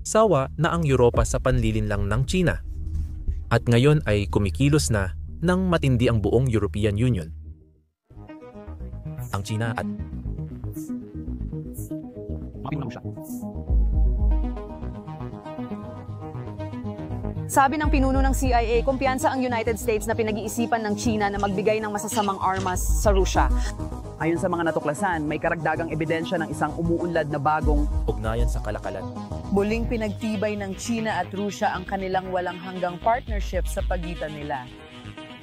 Sawa na ang Europa sa panlilinlang ng China. At ngayon ay kumikilos na ng matindi ang buong European Union. Ang China at Sabi ng pinuno ng CIA, kumpiyansa ang United States na pinag-iisipan ng China na magbigay ng masasamang armas sa Rusya. Ayon sa mga natuklasan, may karagdagang ebidensya ng isang umuunlad na bagong ugnayan sa kalakalan. Muling pinagtibay ng China at Rusya ang kanilang walang hanggang partnership sa pagitan nila.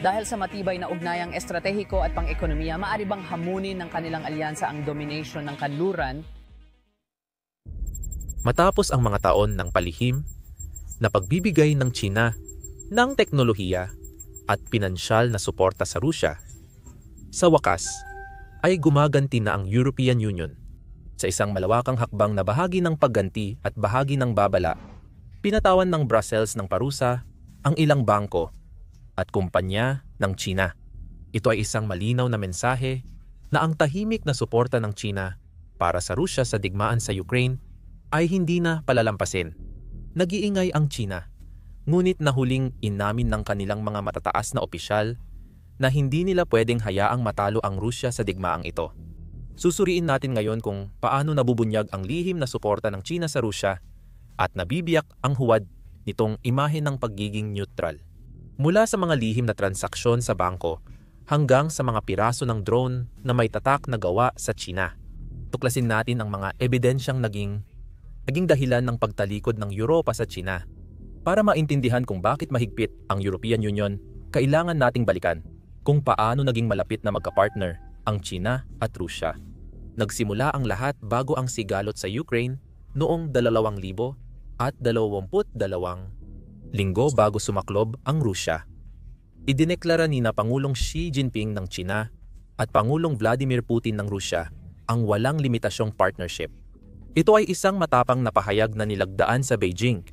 Dahil sa matibay na ugnayang estratehiko at pang-ekonomiya, maaari bang hamunin ng kanilang alyansa ang domination ng kanluran? Matapos ang mga taon ng palihim na pagbibigay ng China ng teknolohiya at pinansyal na suporta sa Rusya, sa wakas ay gumaganti na ang European Union. Sa isang malawakang hakbang na bahagi ng pagganti at bahagi ng babala, pinatawan ng Brussels ng parusa ang ilang bangko at kumpanya ng China. Ito ay isang malinaw na mensahe na ang tahimik na suporta ng China para sa Rusya sa digmaan sa Ukraine ay hindi na palalampasin. Nag-iingay ang China, ngunit nahuling inamin ng kanilang mga matataas na opisyal na hindi nila pwedeng hayaang matalo ang Rusya sa digmaang ito. Susuriin natin ngayon kung paano nabubunyag ang lihim na suporta ng China sa Rusya at nabibiyak ang huwad nitong imahe ng pagiging neutral. Mula sa mga lihim na transaksyon sa bangko hanggang sa mga piraso ng drone na may tatak na gawa sa China. Tuklasin natin ang mga ebidensyang naging dahilan ng pagtalikod ng Europa sa China. Para maintindihan kung bakit mahigpit ang European Union, kailangan nating balikan kung paano naging malapit na magkapartner ang China at Rusya. Nagsimula ang lahat bago ang sigalot sa Ukraine noong 2022 linggo bago sumaklob ang Rusya. Idineklara ni na Pangulong Xi Jinping ng China at Pangulong Vladimir Putin ng Rusya ang walang limitasyong partnership. Ito ay isang matapang na pahayag na nilagdaan sa Beijing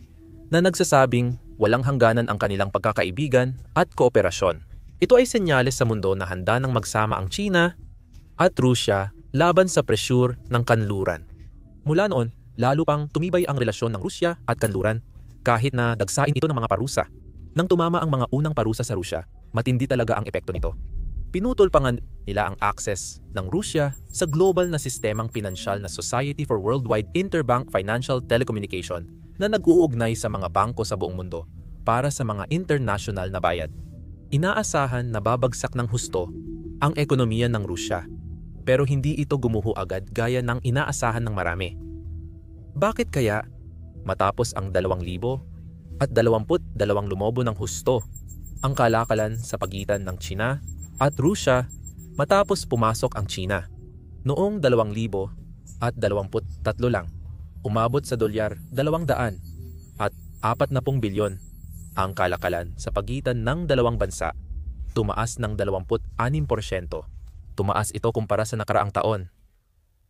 na nagsasabing walang hangganan ang kanilang pagkakaibigan at kooperasyon. Ito ay senyales sa mundo na handa nang magsama ang China at Rusya laban sa presyur ng kanluran. Mula noon, lalo pang tumibay ang relasyon ng Rusya at kanluran kahit na dagsain ito ng mga parusa. Nang tumama ang mga unang parusa sa Rusya, matindi talaga ang epekto nito. Pinutol pa nga nila ang access ng Rusya sa global na sistemang pinansyal na Society for Worldwide Interbank Financial Telecommunication na nag-uugnay sa mga bangko sa buong mundo para sa mga international na bayad. Inaasahan na babagsak ng husto ang ekonomiya ng Rusya, pero hindi ito gumuho agad gaya ng inaasahan ng marami. Bakit kaya matapos ang 2022 lumobo ng husto ang kalakalan sa pagitan ng China at Rusya matapos pumasok ang China? Noong 2023 lang, umabot sa dolyar 240 bilyon ang kalakalan sa pagitan ng dalawang bansa, tumaas ng 26%. Tumaas ito kumpara sa nakaraang taon.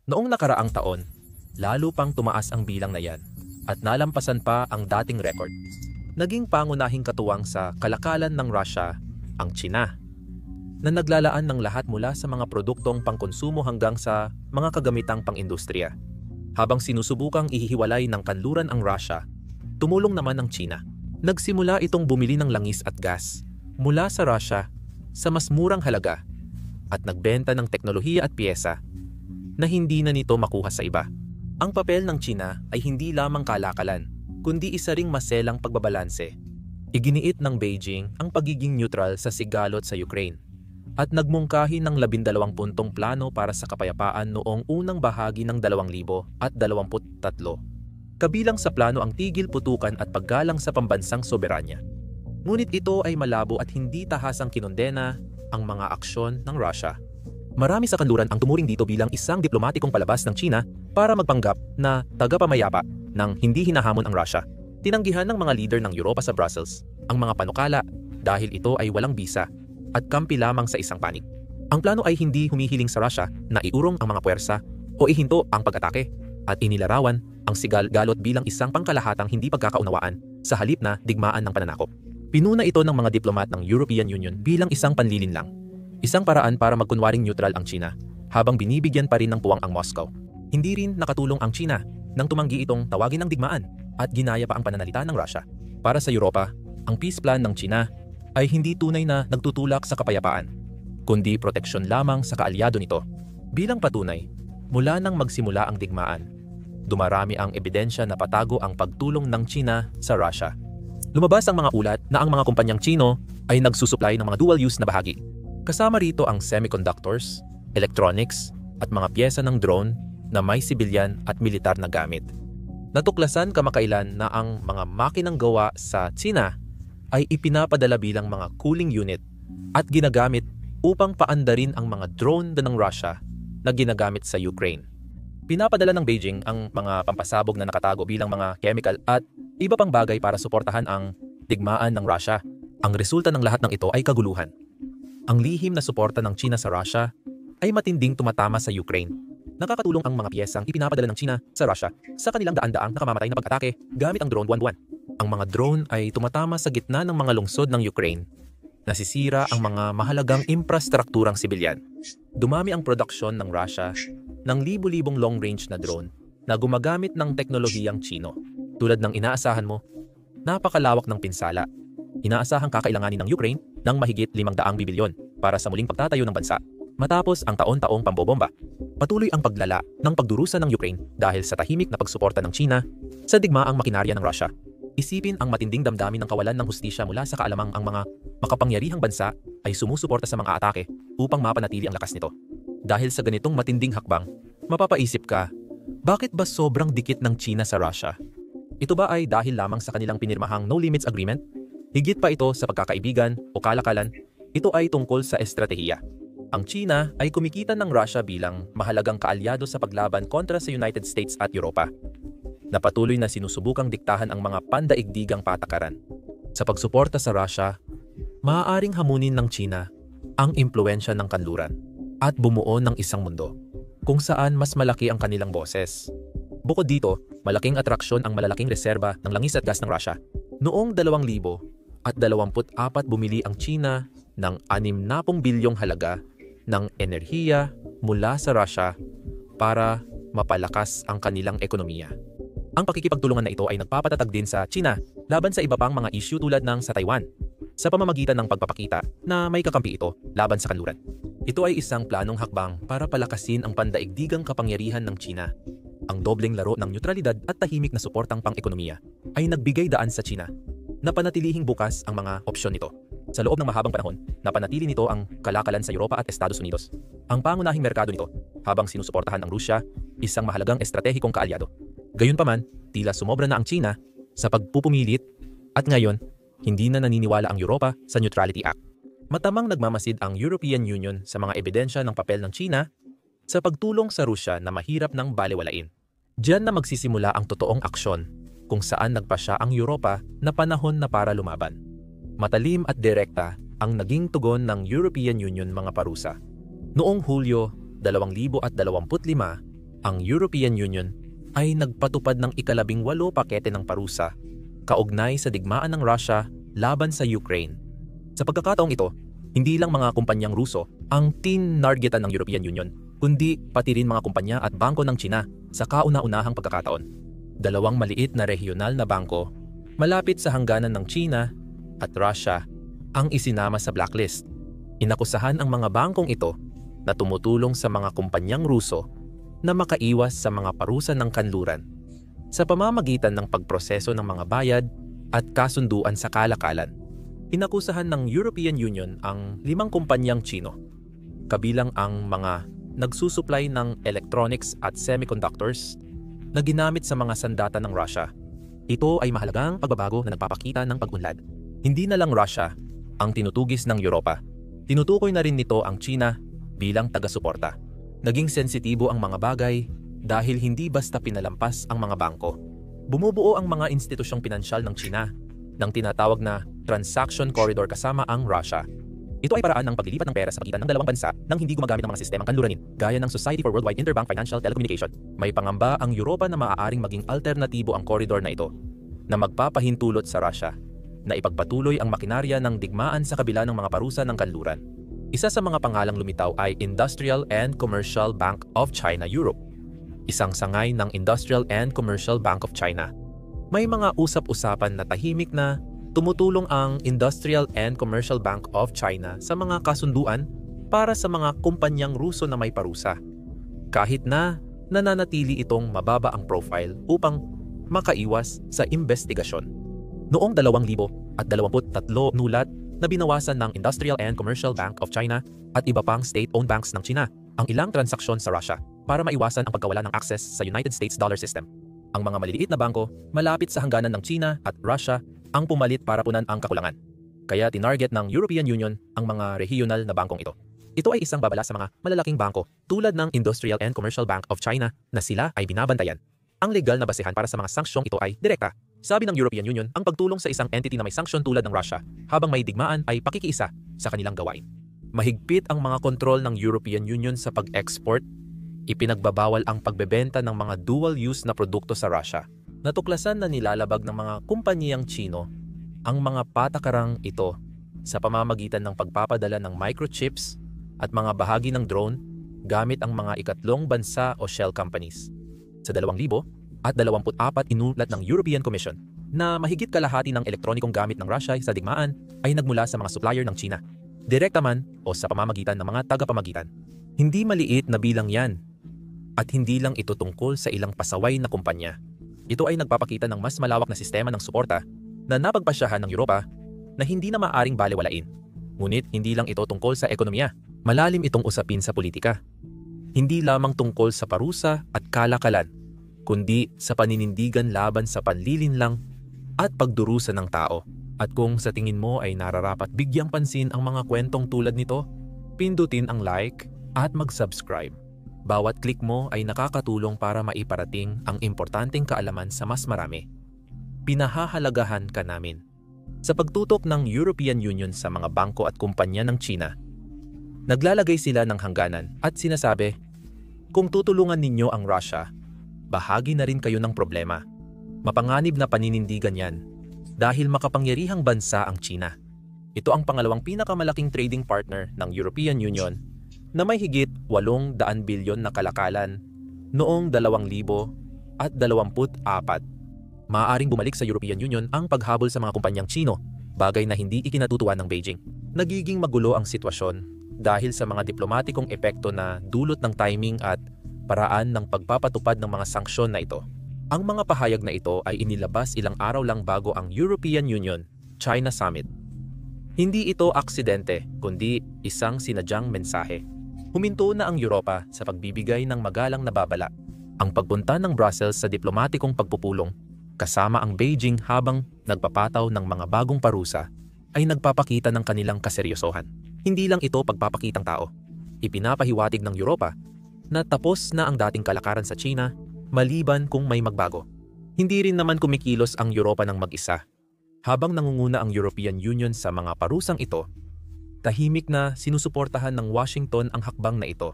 Noong nakaraang taon, lalo pang tumaas ang bilang na yan at nalampasan pa ang dating record. Naging pangunahing katuwang sa kalakalan ng Russia ang China, na naglalaan ng lahat mula sa mga produktong pangkonsumo hanggang sa mga kagamitang pang-industriya. Habang sinusubukang ihihiwalay ng kanluran ang Russia, tumulong naman ang China. Nagsimula itong bumili ng langis at gas mula sa Russia sa mas murang halaga at nagbenta ng teknolohiya at piyesa na hindi na nito makuha sa iba. Ang papel ng China ay hindi lamang kalakalan, kundi isa ring maselang pagbabalanse. Iginiit ng Beijing ang pagiging neutral sa sigalot sa Ukraine at nagmungkahi ng 12 puntong plano para sa kapayapaan noong unang bahagi ng 2023. Kabilang sa plano ang tigil putukan at paggalang sa pambansang soberanya. Ngunit ito ay malabo at hindi tahasang kinondena ang mga aksyon ng Russia. Marami sa kanluran ang tumuring dito bilang isang diplomatikong palabas ng China para magpanggap na tagapamayapa ng hindi hinahamon ang Russia. Tinanggihan ng mga leader ng Europa sa Brussels ang mga panukala dahil ito ay walang bisa at kampi lamang sa isang panig. Ang plano ay hindi humihiling sa Russia na iurong ang mga puwersa o ihinto ang pag-atake at inilarawan ang sigalot bilang isang pangkalahatang hindi pagkakaunawaan sa halip na digmaan ng pananakop. Pinuna ito ng mga diplomat ng European Union bilang isang panlilinlang, isang paraan para magkunwaring neutral ang China habang binibigyan pa rin ng puwang ang Moscow. Hindi rin nakatulong ang China nang tumanggi itong tawagin ng digmaan at ginaya pa ang pananalita ng Russia. Para sa Europa, ang peace plan ng China ay hindi tunay na nagtutulak sa kapayapaan, kundi proteksyon lamang sa kaalyado nito. Bilang patunay, mula nang magsimula ang digmaan, dumarami ang ebidensya na patago ang pagtulong ng China sa Russia. Lumabas ang mga ulat na ang mga kumpanyang Chino ay nagsusupply ng mga dual-use na bahagi. Kasama rito ang semiconductors, electronics, at mga pyesa ng drone na may sibilyan at militar na gamit. Natuklasan kamakailan na ang mga makinang gawa sa China ay ipinapadala bilang mga cooling unit at ginagamit upang paandarin ang mga drone ng Russia na ginagamit sa Ukraine. Pinapadala ng Beijing ang mga pampasabog na nakatago bilang mga chemical at iba pang bagay para suportahan ang digmaan ng Russia. Ang resulta ng lahat ng ito ay kaguluhan. Ang lihim na suporta ng China sa Russia ay matinding tumatama sa Ukraine. Nakakatulong ang mga piyesang ipinapadala ng China sa Russia sa kanilang daan-daang nakamamatay na pag-atake gamit ang drone buwan-buwan. Ang mga drone ay tumatama sa gitna ng mga lungsod ng Ukraine. Nasisira ang mga mahalagang infrastrukturang sibilyan. Dumami ang produksyon ng Russia ng libu-libong long-range na drone na gumagamit ng teknolohiyang Chino. Tulad ng inaasahan mo, napakalawak ng pinsala. Inaasahang kakailanganin ng Ukraine ng mahigit 500 bilyon para sa muling pagtatayo ng bansa. Matapos ang taon-taong pambobomba, patuloy ang paglala ng pagdurusa ng Ukraine dahil sa tahimik na pagsuporta ng China sa digmaang makinarya ng Russia. Isipin ang matinding damdamin ng kawalan ng hustisya mula sa kaalamang ang mga makapangyarihang bansa ay sumusuporta sa mga atake upang mapanatili ang lakas nito. Dahil sa ganitong matinding hakbang, mapapaisip ka, bakit ba sobrang dikit ng China sa Russia? Ito ba ay dahil lamang sa kanilang pinirmahang No Limits Agreement? Higit pa ito sa pagkakaibigan o kalakalan, ito ay tungkol sa estratehiya. Ang China ay kumikita ng Russia bilang mahalagang kaalyado sa paglaban kontra sa United States at Europa, na patuloy na sinusubukang diktahan ang mga pandaigdigang patakaran. Sa pagsuporta sa Russia, maaaring hamunin ng China ang impluwensya ng kanluran at bumuo ng isang mundo kung saan mas malaki ang kanilang boses. Bukod dito, malaking atraksyon ang malalaking reserba ng langis at gas ng Russia. Noong 2024 bumili ang China ng 60 bilyong halaga ng enerhiya mula sa Russia para mapalakas ang kanilang ekonomiya. Ang pakikipagtulungan na ito ay nagpapatatag din sa China laban sa iba pang mga issue tulad ng sa Taiwan, sa pamamagitan ng pagpapakita na may kakampi ito laban sa kanluran. Ito ay isang planong hakbang para palakasin ang pandaigdigang kapangyarihan ng China. Ang dobleng laro ng neutralidad at tahimik na suportang pang-ekonomiya ay nagbigay daan sa China na panatilihing bukas ang mga opsyon nito. Sa loob ng mahabang panahon, napanatili nito ang kalakalan sa Europa at Estados Unidos, ang pangunahing merkado nito, habang sinusuportahan ang Rusya, isang mahalagang estratehikong kaalyado. Gayunpaman, tila sumobra na ang China sa pagpupumilit at ngayon, hindi na naniniwala ang Europa sa Neutrality Act. Matamang nagmamasid ang European Union sa mga ebidensya ng papel ng China sa pagtulong sa Rusya na mahirap ng balewalain. Diyan na magsisimula ang totoong aksyon kung saan nagpasya ang Europa na panahon na para lumaban. Matalim at direkta ang naging tugon ng European Union mga parusa. Noong Hulyo 2025, ang European Union ay nagpatupad ng ika-18 pakete ng parusa kaugnay sa digmaan ng Russia laban sa Ukraine. Sa pagkakataong ito, hindi lang mga kumpanyang Ruso ang tinargetan ng European Union, kundi pati rin mga kumpanya at bangko ng China sa kauna-unahang pagkakataon. 2 maliit na regional na bangko malapit sa hangganan ng China at Russia ang isinama sa blacklist. Inakusahan ang mga bangkong ito na tumutulong sa mga kumpanyang Ruso na makaiwas sa mga parusa ng kanluran sa pamamagitan ng pagproseso ng mga bayad at kasunduan sa kalakalan. Inakusahan ng European Union ang 5 kumpanyang Chino, kabilang ang mga nagsusupply ng electronics at semiconductors na ginamit sa mga sandata ng Russia. Ito ay mahalagang pagbabago na nagpapakita ng pag-unlad. Hindi na lang Russia ang tinutugis ng Europa. Tinutukoy na rin nito ang China bilang taga-suporta. Naging sensitibo ang mga bagay dahil hindi basta pinalampas ang mga bangko. Bumubuo ang mga institusyong pinansyal ng China ng tinatawag na transaction corridor kasama ang Russia. Ito ay paraan ng paglilipat ng pera sa pagitan ng dalawang bansa nang hindi gumagamit ng mga sistemang kanluranin, gaya ng Society for Worldwide Interbank Financial Telecommunication. May pangamba ang Europa na maaaring maging alternatibo ang koridor na ito, na magpapahintulot sa Russia na ipagpatuloy ang makinarya ng digmaan sa kabila ng mga parusa ng kanluran. Isa sa mga pangalang lumitaw ay Industrial and Commercial Bank of China Europe, isang sangay ng Industrial and Commercial Bank of China. May mga usap-usapan na tahimik na tumutulong ang Industrial and Commercial Bank of China sa mga kasunduan para sa mga kumpanyang Ruso na may parusa. Kahit na nananatili itong mababa ang profile upang makaiwas sa investigasyon. Noong 2023 nulat na binawasan ng Industrial and Commercial Bank of China at iba pang state-owned banks ng China ang ilang transaksyon sa Russia para maiwasan ang pagkawala ng access sa United States dollar system. Ang mga maliliit na bangko malapit sa hangganan ng China at Russia ang pumalit para punan ang kakulangan. Kaya tinarget ng European Union ang mga regional na bangkong ito. Ito ay isang babala sa mga malalaking bangko tulad ng Industrial and Commercial Bank of China na sila ay binabantayan. Ang legal na basehan para sa mga sanksyong ito ay direkta. Sabi ng European Union, ang pagtulong sa isang entity na may sanksyon tulad ng Russia habang may digmaan ay pakikiisa sa kanilang gawain. Mahigpit ang mga kontrol ng European Union sa pag-export. Ipinagbabawal ang pagbebenta ng mga dual-use na produkto sa Russia. Natuklasan na nilalabag ng mga kumpanyang Chino ang mga patakarang ito sa pamamagitan ng pagpapadala ng microchips at mga bahagi ng drone gamit ang mga ikatlong bansa o shell companies. Sa 2024 inulat ng European Commission na mahigit kalahati ng elektronikong gamit ng Russia sa digmaan ay nagmula sa mga supplier ng China, direkta man o sa pamamagitan ng mga tagapamagitan. Hindi maliit na bilang yan at hindi lang ito tungkol sa ilang pasaway na kumpanya. Ito ay nagpapakita ng mas malawak na sistema ng suporta na napagpasyahan ng Europa na hindi na maaring balewalain. Ngunit hindi lang ito tungkol sa ekonomiya. Malalim itong usapin sa politika. Hindi lamang tungkol sa parusa at kalakalan, kundi sa paninindigan laban sa panlilinlang at pagdurusa ng tao. At kung sa tingin mo ay nararapat bigyang pansin ang mga kwentong tulad nito, pindutin ang like at mag-subscribe. Bawat click mo ay nakakatulong para maiparating ang importanteng kaalaman sa mas marami. Pinahahalagahan ka namin. Sa pagtutok ng European Union sa mga bangko at kumpanya ng China, naglalagay sila ng hangganan at sinasabi, kung tutulungan ninyo ang Russia, bahagi na rin kayo ng problema. Mapanganib na paninindigan yan dahil makapangyarihang bansa ang China. Ito ang pangalawang pinakamalaking trading partner ng European Union na may higit 800 bilyon na kalakalan noong 2024. Maaaring bumalik sa European Union ang paghabol sa mga kumpanyang Chino, bagay na hindi ikinatutuwa ng Beijing. Nagiging magulo ang sitwasyon dahil sa mga diplomatikong epekto na dulot ng timing at paraan ng pagpapatupad ng mga sanksyon na ito. Ang mga pahayag na ito ay inilabas ilang araw lang bago ang European Union-China Summit. Hindi ito aksidente, kundi isang sinadyang mensahe. Huminto na ang Europa sa pagbibigay ng magalang na babala. Ang pagpunta ng Brussels sa diplomatikong pagpupulong kasama ang Beijing habang nagpapataw ng mga bagong parusa ay nagpapakita ng kanilang kaseryosohan. Hindi lang ito pagpapakitang tao. Ipinapahiwatig ng Europa na tapos na ang dating kalakaran sa China maliban kung may magbago. Hindi rin naman kumikilos ang Europa ng mag-isa. Habang nangunguna ang European Union sa mga parusang ito, tahimik na sinusuportahan ng Washington ang hakbang na ito.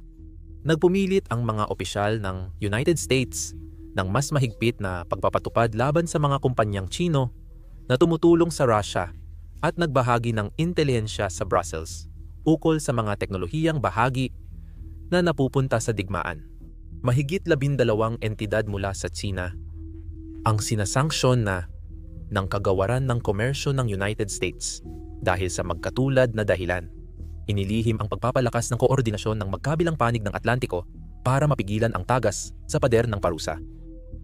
Nagpumilit ang mga opisyal ng United States ng mas mahigpit na pagpapatupad laban sa mga kumpanyang Chino na tumutulong sa Russia at nagbahagi ng intelihensya sa Brussels ukol sa mga teknolohiyang bahagi na napupunta sa digmaan. Mahigit 12 entidad mula sa China ang sinasanksyon na ng kagawaran ng komersyo ng United States dahil sa magkatulad na dahilan. Inilihim ang pagpapalakas ng koordinasyon ng magkabilang panig ng Atlantiko para mapigilan ang tagas sa pader ng parusa.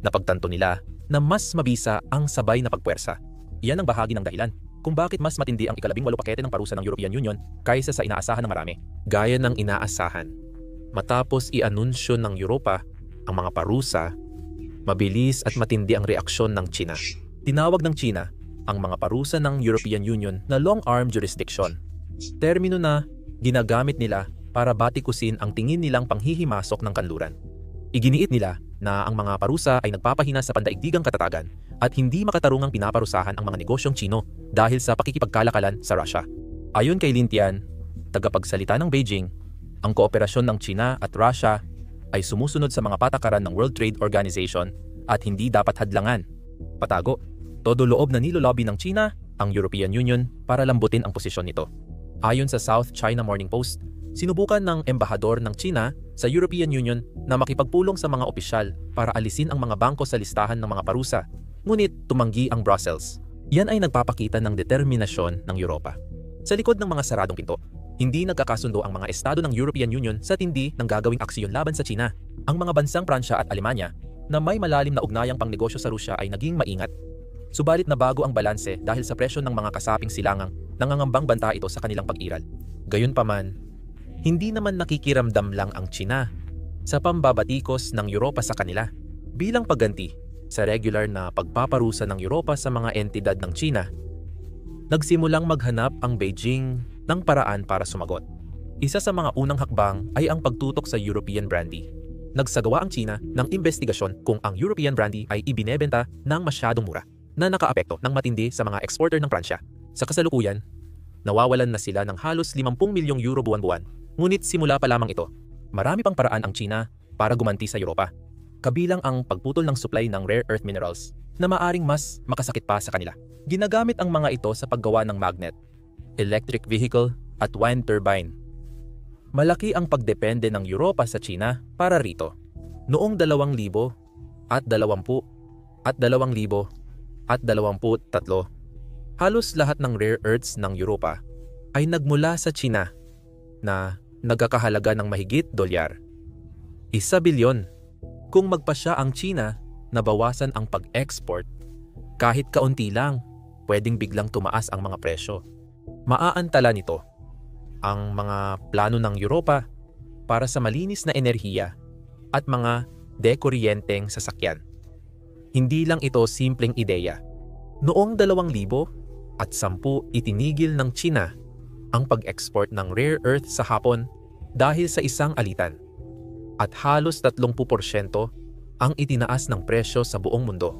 Napagtanto nila na mas mabisa ang sabay na pagpuwersa. Iyan ang bahagi ng dahilan kung bakit mas matindi ang ika-18 pakete ng parusa ng European Union kaysa sa inaasahan ng marami. Gaya ng inaasahan, matapos i-anunsyo ng Europa ang mga parusa, mabilis at matindi ang reaksyon ng China. Tinawag ng China ang mga parusa ng European Union na long-arm jurisdiction. Termino na ginagamit nila para batikusin ang tingin nilang panghihimasok ng kanluran. Iginiit nila na ang mga parusa ay nagpapahina sa pandaigdigang katatagan at hindi makatarungang pinaparusahan ang mga negosyong Chino dahil sa pakikipagkalakalan sa Russia. Ayon kay Lin Tian, tagapagsalita ng Beijing, ang kooperasyon ng China at Russia ay sumusunod sa mga patakaran ng World Trade Organization at hindi dapat hadlangan. Patago, todo loob na nilolobby ng China ang European Union para lambutin ang posisyon nito. Ayon sa South China Morning Post, sinubukan ng embahador ng China sa European Union na makipagpulong sa mga opisyal para alisin ang mga bangko sa listahan ng mga parusa ngunit tumanggi ang Brussels. Yan ay nagpapakita ng determinasyon ng Europa. Sa likod ng mga saradong pinto, hindi nagkakasundo ang mga estado ng European Union sa tindi ng gagawing aksyon laban sa China. Ang mga bansang Pransya at Alemanya na may malalim na ugnayang pangnegosyo sa Rusya ay naging maingat. Subalit nabago ang balanse dahil sa presyo ng mga kasaping silangang nangangambang banta ito sa kanilang pag-iral. Gayunpaman, hindi naman nakikiramdam lang ang China sa pambabatikos ng Europa sa kanila. Bilang pagganti sa regular na pagpaparusa ng Europa sa mga entidad ng China, nagsimulang maghanap ang Beijing ng paraan para sumagot. Isa sa mga unang hakbang ay ang pagtutok sa European brandy. Nagsagawa ang China ng investigasyon kung ang European brandy ay ibinebenta ng masyadong mura na nakaapekto ng matindi sa mga exporter ng Pransya. Sa kasalukuyan, nawawalan na sila ng halos 50 milyong euro buwan-buwan. Ngunit simula pa lamang ito, marami pang paraan ang China para gumanti sa Europa. Kabilang ang pagputol ng supply ng rare earth minerals na maaring mas makasakit pa sa kanila. Ginagamit ang mga ito sa paggawa ng magnet, electric vehicle at wind turbine. Malaki ang pagdepende ng Europa sa China para rito. Noong 2000 at 20 at 2000 at 23, halos lahat ng rare earths ng Europa ay nagmula sa China na nagkakahalaga ng mahigit $1 bilyon. Kung magpasya ang China na bawasan ang pag-export, kahit kaunti lang, pwedeng biglang tumaas ang mga presyo. Maaantala nito ang mga plano ng Europa para sa malinis na enerhiya at mga dekuryenteng sasakyan. Hindi lang ito simpleng ideya. Noong 2010 itinigil ng China ang pag-export ng rare earth sa Hapon dahil sa isang alitan. At halos 30% ang itinaas ng presyo sa buong mundo.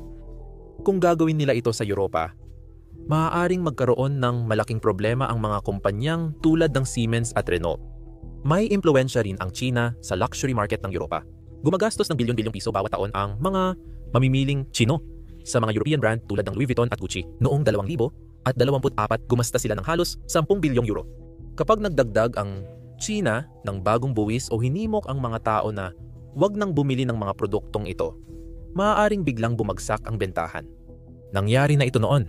Kung gagawin nila ito sa Europa, maaaring magkaroon ng malaking problema ang mga kumpanyang tulad ng Siemens at Renault. May impluwensya rin ang China sa luxury market ng Europa. Gumagastos ng bilyon-bilyong piso bawat taon ang mga mamimiling Chino sa mga European brand tulad ng Louis Vuitton at Gucci. Noong 2024, gumasta sila ng halos 10 bilyong euro. Kapag nagdagdag ang China ng bagong buwis o hinimok ang mga tao na wag nang bumili ng mga produktong ito, maaaring biglang bumagsak ang bentahan. Nangyari na ito noon.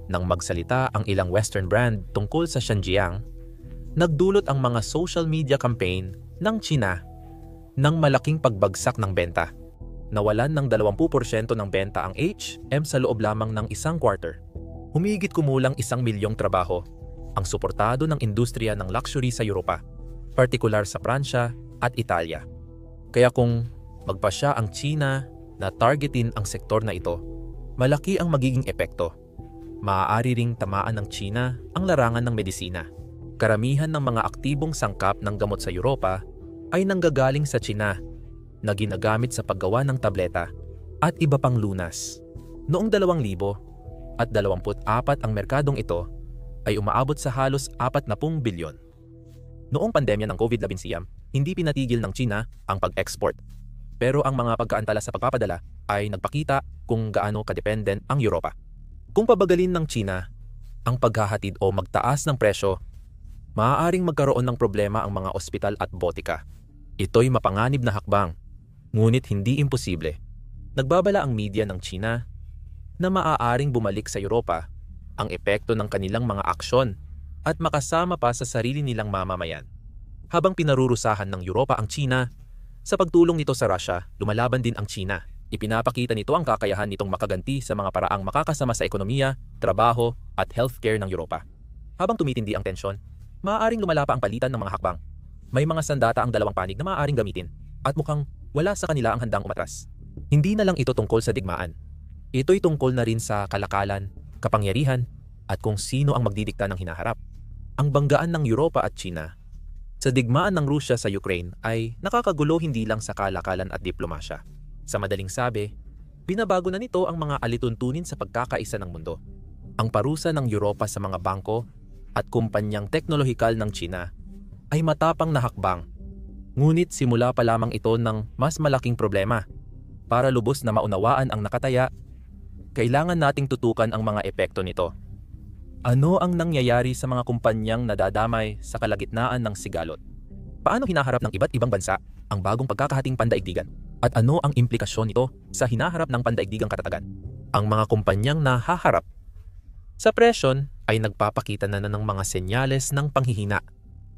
Nang magsalita ang ilang Western brand tungkol sa Xinjiang, nagdulot ang mga social media campaign ng China ng malaking pagbagsak ng benta. Nawalan ng 20% ng benta ang H&M sa loob lamang ng isang quarter. Humigit kumulang 1 milyong trabaho ang suportado ng industriya ng luxury sa Europa, partikular sa Pransya at Italia. Kaya kung magpasya ang China na targetin ang sektor na ito, malaki ang magiging epekto. Maaari ring tamaan ng China ang larangan ng medisina. Karamihan ng mga aktibong sangkap ng gamot sa Europa ay nanggagaling sa China na ginagamit sa paggawa ng tableta at iba pang lunas. Noong 2024 ang merkadong ito ay umaabot sa halos 40 bilyon. Noong pandemya ng COVID-19, hindi pinatigil ng China ang pag-export. Pero ang mga pagkaantala sa pagpapadala ay nagpakita kung gaano kadependent ang Europa. Kung pabagalin ng China ang paghahatid o magtaas ng presyo, maaaring magkaroon ng problema ang mga ospital at botika. Ito'y mapanganib na hakbang, ngunit hindi imposible. Nagbabala ang media ng China na maaaring bumalik sa Europa ang epekto ng kanilang mga aksyon at makasama pa sa sarili nilang mamamayan. Habang pinarurusahan ng Europa ang China, sa pagtulong nito sa Russia, lumalaban din ang China. Ipinapakita nito ang kakayahan nitong makaganti sa mga paraang makakasama sa ekonomiya, trabaho at healthcare ng Europa. Habang tumitindi ang tensyon, maaaring lumala pa ang palitan ng mga hakbang. May mga sandata ang dalawang panig na maaaring gamitin at mukhang wala sa kanila ang handang umatras. Hindi na lang ito tungkol sa digmaan. Ito'y tungkol na rin sa kalakalan, kapangyarihan at kung sino ang magdidikta ng hinaharap. Ang banggaan ng Europa at China sa digmaan ng Rusya sa Ukraine ay nakakagulo hindi lang sa kalakalan at diplomasya. Sa madaling sabi, binabago na nito ang mga alituntunin sa pagkakaisa ng mundo. Ang parusa ng Europa sa mga bangko at kumpanyang teknolohikal ng China ay matapang na hakbang. Ngunit simula pa lamang ito ng mas malaking problema. Para lubos na maunawaan ang nakataya, kailangan nating tutukan ang mga epekto nito. Ano ang nangyayari sa mga kumpanyang nadadamay sa kalagitnaan ng sigalot? Paano hinaharap ng iba't ibang bansa ang bagong pagkakahating pandaigdigan? At ano ang implikasyon nito sa hinaharap ng pandaigdigang katatagan? Ang mga kumpanyang nahaharap sa presyon ay nagpapakita na ng mga senyales ng panghihina.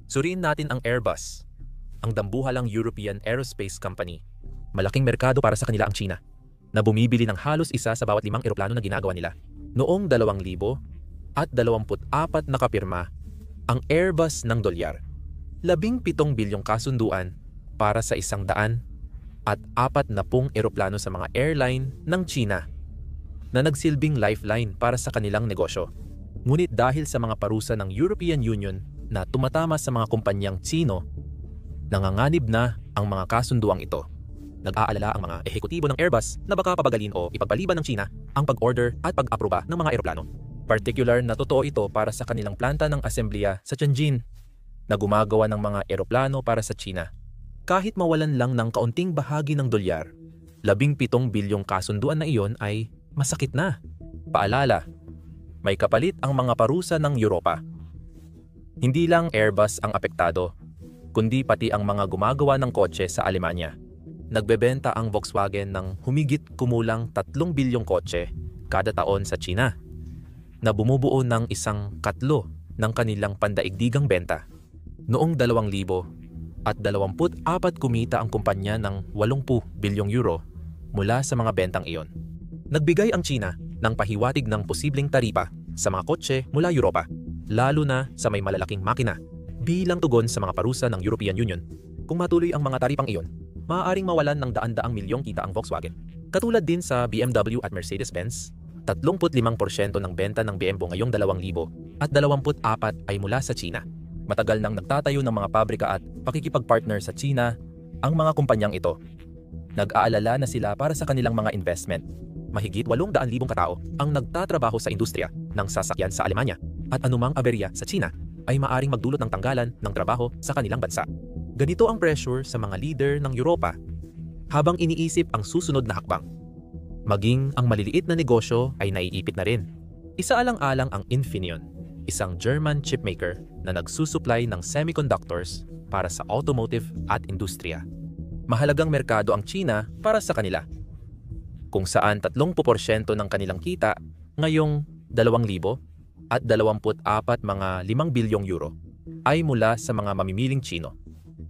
Suriin natin ang Airbus, ang dambuhalang European Aerospace Company. Malaking merkado para sa kanila ang China, na bumibili ng halos isa sa bawat 5 eroplano na ginagawa nila. Noong 2024 nakapirma ang Airbus ng dolyar. 17 bilyong kasunduan para sa 140 eroplano sa mga airline ng China na nagsilbing lifeline para sa kanilang negosyo. Ngunit dahil sa mga parusa ng European Union na tumatama sa mga kumpanyang Tsino, nanganganib na ang mga kasunduang ito. Nag-aalala ang mga ehekutibo ng Airbus na baka pabagalin o ipagpaliban ng China ang pag-order at pag-aproba ng mga eroplano. Particular na totoo ito para sa kanilang planta ng asembleya sa Tianjin na gumagawa ng mga eroplano para sa China. Kahit mawalan lang ng kaunting bahagi ng dolyar, 17 bilyong kasunduan na iyon ay masakit na. Paalala, may kapalit ang mga parusa ng Europa. Hindi lang Airbus ang apektado, kundi pati ang mga gumagawa ng kotse sa Alemanya. Nagbebenta ang Volkswagen ng humigit kumulang 3 bilyong kotse kada taon sa China, na bumubuo ng 1/4 ng kanilang pandaigdigang benta. Noong 2024 kumita ang kumpanya ng 80 bilyong euro mula sa mga bentang iyon. Nagbigay ang China ng pahiwatig ng posibleng taripa sa mga kotse mula Europa, lalo na sa may malalaking makina, bilang tugon sa mga parusa ng European Union. Kung matuloy ang mga taripang iyon, maaaring mawalan ng daan-daang milyong kita ang Volkswagen. Katulad din sa BMW at Mercedes-Benz, 35% ng benta ng BMW ngayong 2024 ay mula sa China. Matagal nang nagtatayo ng mga pabrika at pakikipag-partner sa China ang mga kumpanyang ito. Nag-aalala na sila para sa kanilang mga investment. Mahigit 800,000 katao ang nagtatrabaho sa industriya ng sasakyan sa Alemanya, at anumang aberya sa China ay maaring magdulot ng tanggalan ng trabaho sa kanilang bansa. Ganito ang pressure sa mga leader ng Europa habang iniisip ang susunod na hakbang. Maging ang maliliit na negosyo ay naiipit na rin. Isaalang-alang ang Infineon, isang German chipmaker na nagsusupply ng semiconductors para sa automotive at industriya. Mahalagang merkado ang China para sa kanila, kung saan 30% ng kanilang kita ngayong 2024 mga 5 bilyong euro ay mula sa mga mamimiling Chino.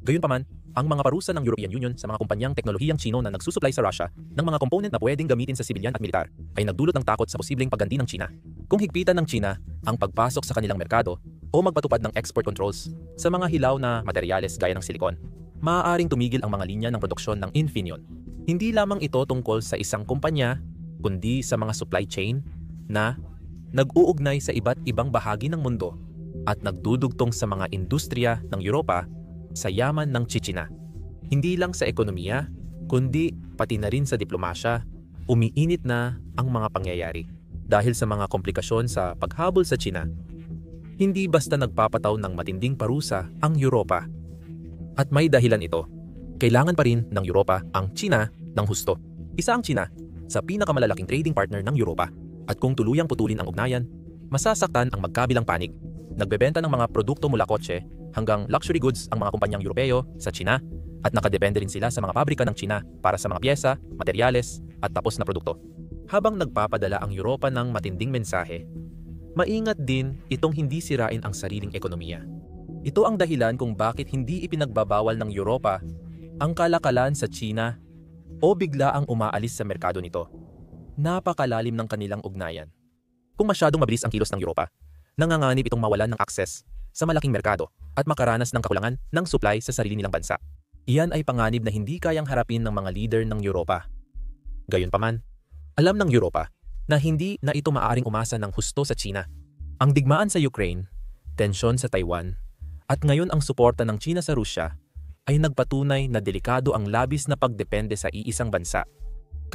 Gayunpaman, ang mga parusa ng European Union sa mga kumpanyang teknolohiyang Chino na nagsusupply sa Russia ng mga component na pwedeng gamitin sa sibilyan at militar ay nagdulot ng takot sa posibleng pagganti ng China. Kung higpitan ng China ang pagpasok sa kanilang merkado o magpatupad ng export controls sa mga hilaw na materyales gaya ng silikon, maaaring tumigil ang mga linya ng produksyon ng Infineon. Hindi lamang ito tungkol sa isang kumpanya, kundi sa mga supply chain na nag-uugnay sa iba't ibang bahagi ng mundo at nagdudugtong sa mga industriya ng Europa sa yaman ng Chichina. Hindi lang sa ekonomiya, kundi pati na rin sa diplomasya, umiinit na ang mga pangyayari. Dahil sa mga komplikasyon sa paghabol sa China, hindi basta nagpapataw ng matinding parusa ang Europa. At may dahilan ito. Kailangan pa rin ng Europa ang China ng husto. Isa ang China sa pinakamalalaking trading partner ng Europa. At kung tuluyang putulin ang ugnayan, masasaktan ang magkabilang panig. Nagbebenta ng mga produkto mula kotse hanggang luxury goods ang mga kumpanyang Europeo sa China, at nakadepende rin sila sa mga pabrika ng China para sa mga piyesa, materyales at tapos na produkto. Habang nagpapadala ang Europa ng matinding mensahe, maingat din itong hindi sirain ang sariling ekonomiya. Ito ang dahilan kung bakit hindi ipinagbabawal ng Europa ang kalakalan sa China o bigla ang umaalis sa merkado nito. Napakalalim ng kanilang ugnayan. Kung masyadong mabilis ang kilos ng Europa, nanganganib itong mawalan ng akses sa malaking merkado at makaranas ng kakulangan ng supply sa sarili nilang bansa. Iyan ay panganib na hindi kayang harapin ng mga leader ng Europa. Gayunpaman, alam ng Europa na hindi na ito maaaring umasa ng husto sa China. Ang digmaan sa Ukraine, tensyon sa Taiwan, at ngayon ang suporta ng China sa Rusya ay nagpatunay na delikado ang labis na pagdepende sa iisang bansa.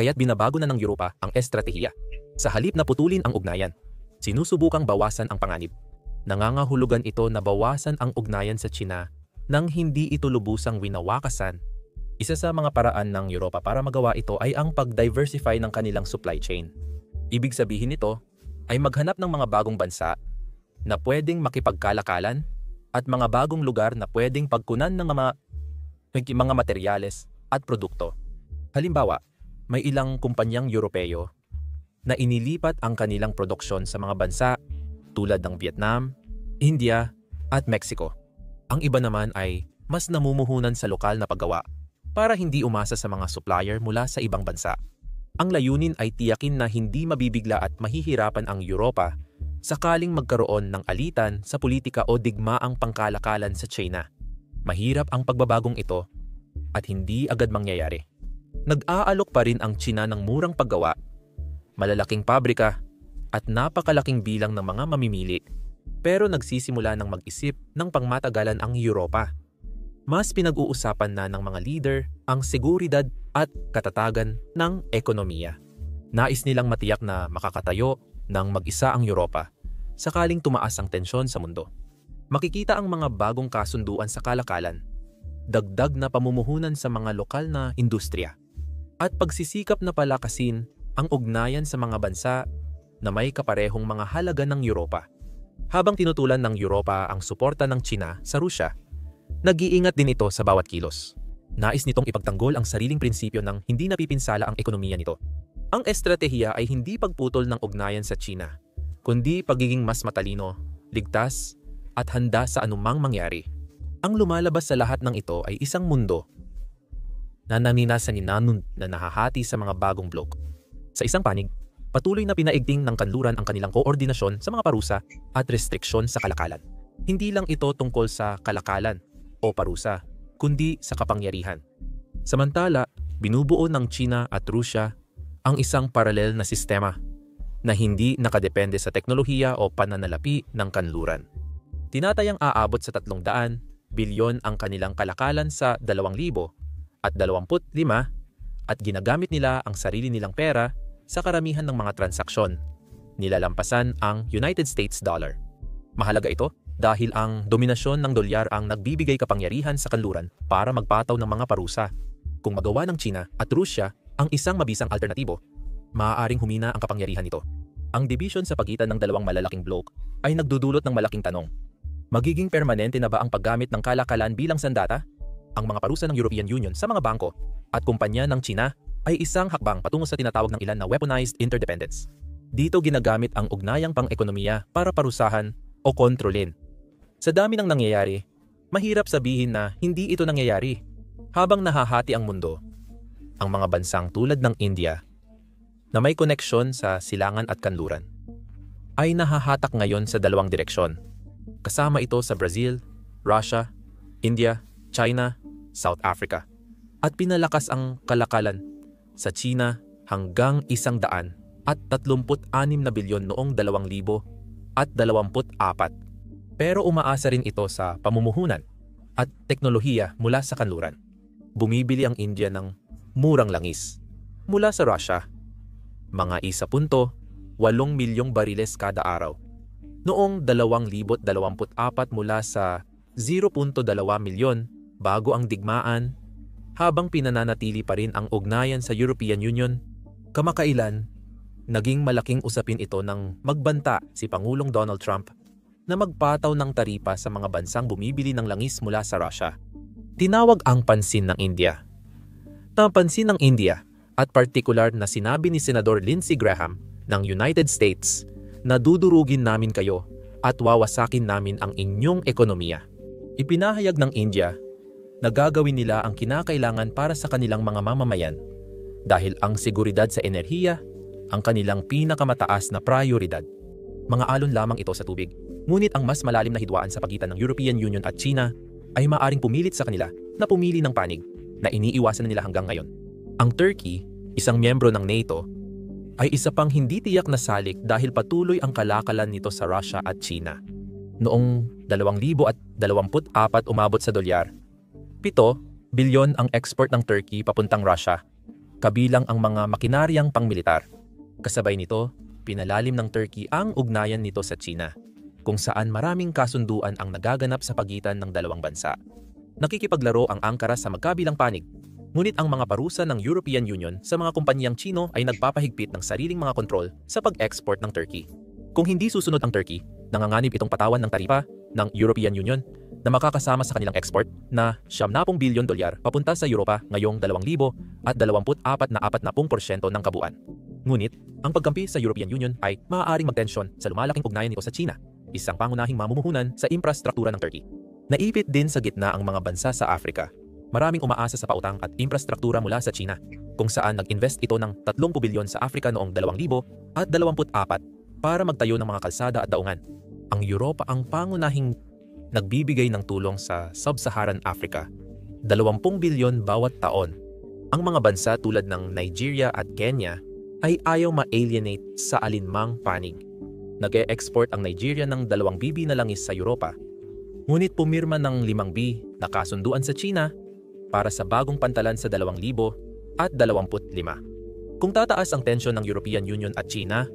Kaya't binabago na ng Europa ang estratehiya. Sa halip na putulin ang ugnayan, sinusubukang bawasan ang panganib. Nangangahulugan ito na bawasan ang ugnayan sa China nang hindi ito lubusang winawakasan. Isa sa mga paraan ng Europa para magawa ito ay ang pag-diversify ng kanilang supply chain. Ibig sabihin nito ay maghanap ng mga bagong bansa na pwedeng makipagkalakalan at mga bagong lugar na pwedeng pagkunan ng mga materyales at produkto. Halimbawa, may ilang kumpanyang Europeo na inilipat ang kanilang produksyon sa mga bansa tulad ng Vietnam, India at Mexico. Ang iba naman ay mas namumuhunan sa lokal na paggawa para hindi umasa sa mga supplier mula sa ibang bansa. Ang layunin ay tiyakin na hindi mabibigla at mahihirapan ang Europa sakaling magkaroon ng alitan sa politika o digmaang pangkalakalan sa China. Mahirap ang pagbabagong ito at hindi agad mangyayari. Nag-aalok pa rin ang China ng murang paggawa, malalaking pabrika at napakalaking bilang ng mga mamimili. Pero nagsisimula ng mag-isip ng pangmatagalan ang Europa. Mas pinag-uusapan na ng mga leader ang seguridad at katatagan ng ekonomiya. Nais nilang matiyak na makakatayo ng mag-isa ang Europa sakaling tumaas ang tensyon sa mundo. Makikita ang mga bagong kasunduan sa kalakalan, dagdag na pamumuhunan sa mga lokal na industriya, at pagsisikap na palakasin ang ugnayan sa mga bansa na may kaparehong mga halaga ng Europa. Habang tinutulan ng Europa ang suporta ng China sa Rusya, nag-iingat din ito sa bawat kilos. Nais nitong ipagtanggol ang sariling prinsipyo ng hindi napipinsala ang ekonomiya nito. Ang estratehiya ay hindi pagputol ng ugnayan sa China, kundi pagiging mas matalino, ligtas, at handa sa anumang mangyari. Ang lumalabas sa lahat ng ito ay isang mundo na naninasan ni Nanun na nahahati sa mga bagong blok. Sa isang panig, patuloy na pinaigting ng kanluran ang kanilang koordinasyon sa mga parusa at restriksyon sa kalakalan. Hindi lang ito tungkol sa kalakalan o parusa, kundi sa kapangyarihan. Samantala, binubuo ng China at Rusya ang isang paralel na sistema na hindi nakadepende sa teknolohiya o pananalapi ng kanluran. Tinatayang aabot sa 300 bilyon ang kanilang kalakalan sa 2025 at ginagamit nila ang sarili nilang pera sa karamihan ng mga transaksyon. Nilalampasan ang United States dollar. Mahalaga ito dahil ang dominasyon ng dolyar ang nagbibigay kapangyarihan sa kanluran para magpataw ng mga parusa. Kung magawa ng China at Rusya ang isang mabisang alternatibo, maaaring humina ang kapangyarihan nito. Ang division sa pagitan ng dalawang malalaking blok ay nagdudulot ng malaking tanong. Magiging permanente na ba ang paggamit ng kalakalan bilang sandata? Ang mga parusa ng European Union sa mga bangko at kumpanya ng China ay isang hakbang patungo sa tinatawag ng ilan na weaponized interdependence. Dito ginagamit ang ugnayang pang-ekonomiya para parusahan o kontrolin. Sa dami ng nangyayari, mahirap sabihin na hindi ito nangyayari. Habang nahahati ang mundo, ang mga bansang tulad ng India na may koneksyon sa silangan at kanluran ay nahahatak ngayon sa dalawang direksyon. Kasama ito sa Brazil, Russia, India, China, South Africa. At pinalakas ang kalakalan sa China hanggang 136 na bilyon noong 2024. Pero umaasa rin ito sa pamumuhunan at teknolohiya mula sa kanluran. Bumibili ang India ng murang langis mula sa Russia, mga 1.8 milyong bariles kada araw. Noong 2024 mula sa 0.2 milyon bago ang digmaan, habang pinananatili pa rin ang ugnayan sa European Union, kamakailan, naging malaking usapin ito nang magbanta si Pangulong Donald Trump na magpataw ng taripa sa mga bansang bumibili ng langis mula sa Russia. Tinawag ang pansin ng India. Napansin ng India at partikular na sinabi ni Senador Lindsey Graham ng United States na dudurugin namin kayo at wawasakin namin ang inyong ekonomiya. Ipinahayag ng India na gagawin nila ang kinakailangan para sa kanilang mga mamamayan dahil ang seguridad sa enerhiya ang kanilang pinakamataas na prioridad. Mga alon lamang ito sa tubig, ngunit ang mas malalim na hidwaan sa pagitan ng European Union at China ay maaring pumilit sa kanila na pumili ng panig na iniiwasan na nila hanggang ngayon. Ang Turkey, isang miyembro ng NATO, ay isa pang hindi tiyak na salik dahil patuloy ang kalakalan nito sa Russia at China. Noong 2024 umabot sa dolyar, 7 bilyon ang export ng Turkey papuntang Russia, kabilang ang mga makinaryang pangmilitar. Kasabay nito, pinalalim ng Turkey ang ugnayan nito sa China, kung saan maraming kasunduan ang nagaganap sa pagitan ng dalawang bansa. Nakikipaglaro ang Ankara sa magkabilang panig, ngunit ang mga parusa ng European Union sa mga kumpanyang Chino ay nagpapahigpit ng sariling mga kontrol sa pag-export ng Turkey. Kung hindi susunod ang Turkey, nanganganib itong patawan ng taripa ng European Union na makakasama sa kanilang export na $70 bilyon papunta sa Europa ngayong 2024 ng kabuuan. Ngunit, ang pagkampi sa European Union ay maaaring magtensyon sa lumalaking ugnayan nito sa China, isang pangunahing mamumuhunan sa infrastruktura ng Turkey. Naipit din sa gitna ang mga bansa sa Africa. Maraming umaasa sa pautang at infrastruktura mula sa China, kung saan nag-invest ito ng 30 bilyon sa Africa noong 2024 para magtayo ng mga kalsada at daungan. Ang Europa ang pangunahing nagbibigay ng tulong sa Sub-Saharan Africa, 20 bilyon bawat taon. Ang mga bansa tulad ng Nigeria at Kenya ay ayaw ma-alienate sa alinmang panig. Nag-e-export ang Nigeria ng 2 bibi na langis sa Europa. Ngunit pumirma ng 5 bi na kasunduan sa China para sa bagong pantalan sa 2025. Kung tataas ang tensyon ng European Union at China,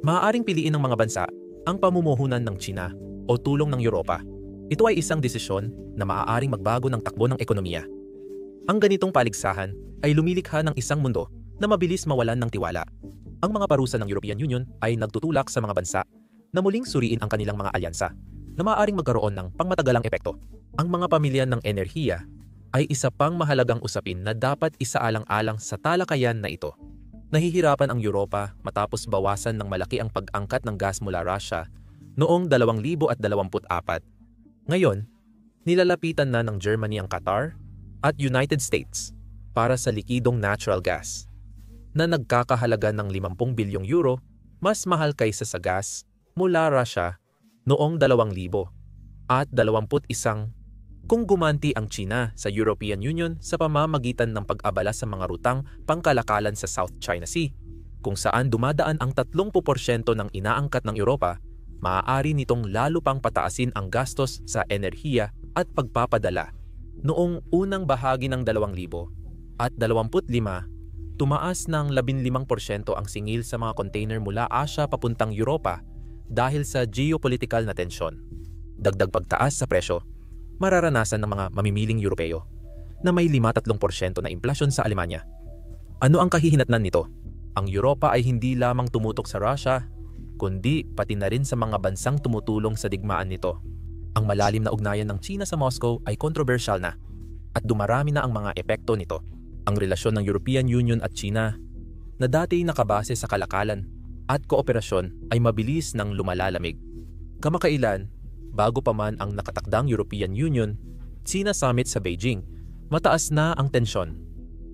maaaring piliin ng mga bansa ang pamumuhunan ng China o tulong ng Europa. Ito ay isang desisyon na maaaring magbago ng takbo ng ekonomiya. Ang ganitong paligsahan ay lumilikha ng isang mundo na mabilis mawalan ng tiwala. Ang mga parusa ng European Union ay nagtutulak sa mga bansa na muling suriin ang kanilang mga alyansa na maaaring magkaroon ng pangmatagalang epekto. Ang mga pamilya ng enerhiya ay isa pang mahalagang usapin na dapat isaalang-alang sa talakayan na ito. Nahihirapan ang Europa matapos bawasan ng malaki ang pag-angkat ng gas mula Russia noong 2024. Ngayon, nilalapitan na ng Germany ang Qatar at United States para sa likidong natural gas na nagkakahalaga ng 50 bilyong euro, mas mahal kaysa sa gas mula Russia noong 2021. Kung gumanti ang China sa European Union sa pamamagitan ng pag-abala sa mga rutang pangkalakalan sa South China Sea, kung saan dumadaan ang 30% ng inaangkat ng Europa, maaari nitong lalo pang pataasin ang gastos sa enerhiya at pagpapadala. Noong unang bahagi ng 2025, tumaas ng 15% ang singil sa mga container mula Asia papuntang Europa dahil sa geopolitical na tensyon. Dagdag pagtaas sa presyo, mararanasan ng mga mamimiling Europeo na may 5-3% na implasyon sa Alemanya. Ano ang kahihinatnan nito? Ang Europa ay hindi lamang tumutok sa Russia, kundi pati na rin sa mga bansang tumutulong sa digmaan nito. Ang malalim na ugnayan ng China sa Moscow ay kontrobersyal na at dumarami na ang mga epekto nito. Ang relasyon ng European Union at China na dati nakabase sa kalakalan at kooperasyon ay mabilis nang lumalalamig. Kamakailan, bago pa man ang nakatakdang European Union-China Summit sa Beijing, mataas na ang tensyon.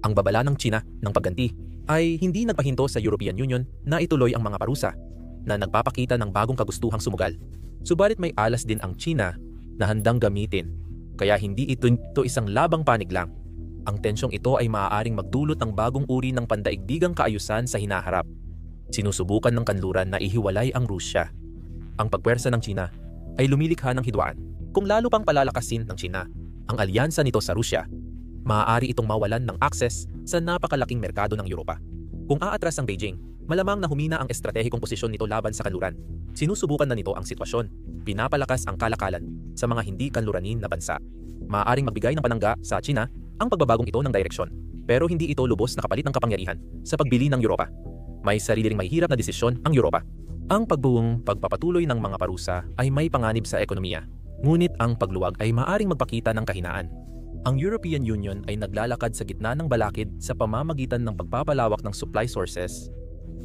Ang babala ng China ng pagganti ay hindi nagpahinto sa European Union na ituloy ang mga parusa na nagpapakita ng bagong kagustuhang sumugal. Subalit may alas din ang China na handang gamitin, kaya hindi ito isang labang panig lang. Ang tensyong ito ay maaaring magdulot ng bagong uri ng pandaigdigang kaayusan sa hinaharap. Sinusubukan ng kanluran na ihiwalay ang Rusya. Ang pagpwersa ng China ay lumilikha ng hidwaan. Kung lalo pang palalakasin ng China ang alyansa nito sa Rusya, maaari itong mawalan ng akses sa napakalaking merkado ng Europa. Kung aatras ang Beijing, malamang na humina ang estratehikong posisyon nito laban sa kanluran. Sinusubukan na nito ang sitwasyon, pinapalakas ang kalakalan sa mga hindi kanluranin na bansa. Maaaring magbigay ng panangga sa China ang pagbabagong ito ng direksyon, pero hindi ito lubos na kapalit ng kapangyarihan sa pagbili ng Europa. May sarili ring mahihirap na desisyon ang Europa. Ang pagbuong pagpapatuloy ng mga parusa ay may panganib sa ekonomiya, ngunit ang pagluwag ay maaaring magpakita ng kahinaan. Ang European Union ay naglalakad sa gitna ng balakid sa pamamagitan ng pagpapalawak ng supply sources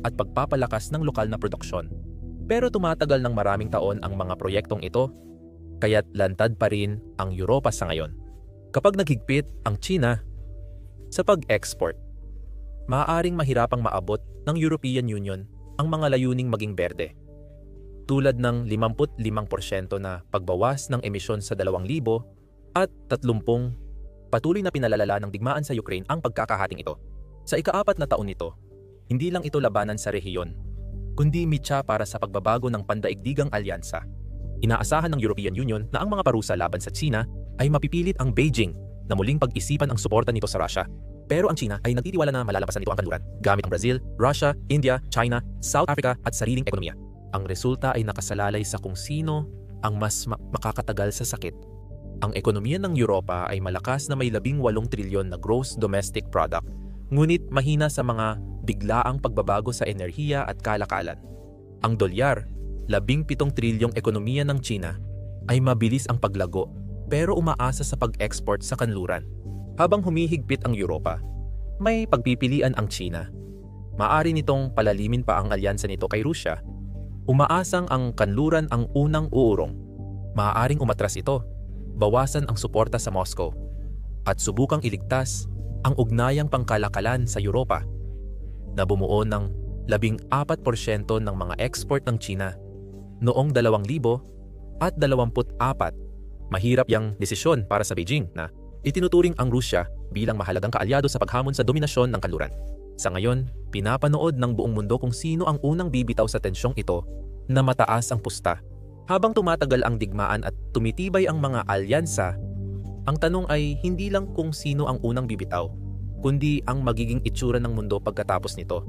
at pagpapalakas ng lokal na produksyon. Pero tumatagal ng maraming taon ang mga proyektong ito, kaya't lantad pa rin ang Europa sa ngayon. Kapag naghigpit ang China sa pag-export, maaaring mahirapang maabot ng European Union ang mga layuning maging berde, tulad ng 55% na pagbawas ng emisyon sa 2,000 at 30 patuloy na pinalalala ng digmaan sa Ukraine ang pagkakahating ito. Sa ika-4 na taon nito, hindi lang ito labanan sa rehiyon, kundi mitya para sa pagbabago ng pandaigdigang alyansa. Inaasahan ng European Union na ang mga parusa laban sa China ay mapipilit ang Beijing na muling pag-isipan ang suporta nito sa Russia. Pero ang China ay nagtitiwala na malalampasan nito ang kanluran gamit ang Brazil, Russia, India, China, South Africa at sariling ekonomiya. Ang resulta ay nakasalalay sa kung sino ang mas makakatagal sa sakit. Ang ekonomiya ng Europa ay malakas na may 18 trilyon na gross domestic product, ngunit mahina sa mga biglaang pagbabago sa enerhiya at kalakalan. Ang dolyar, 17 trilyong ekonomiya ng China, ay mabilis ang paglago pero umaasa sa pag-export sa kanluran. Habang humihigpit ang Europa, may pagpipilian ang China. Maaari nitong palalimin pa ang alyansa nito kay Rusya. Umaasang ang kanluran ang unang uurong. Maaaring umatras ito, bawasan ang suporta sa Moscow, at subukang iligtas ang ugnayang pangkalakalan sa Europa na bumuo ng 14% ng mga export ng China noong 2024. Mahirap yang desisyon para sa Beijing na itinuturing ang Rusya bilang mahalagang kaalyado sa paghamon sa dominasyon ng kanluran. Sa ngayon, pinapanood ng buong mundo kung sino ang unang bibitaw sa tensyong ito na mataas ang pusta. Habang tumatagal ang digmaan at tumitibay ang mga alyansa, ang tanong ay hindi lang kung sino ang unang bibitaw, kundi ang magiging itsura ng mundo pagkatapos nito.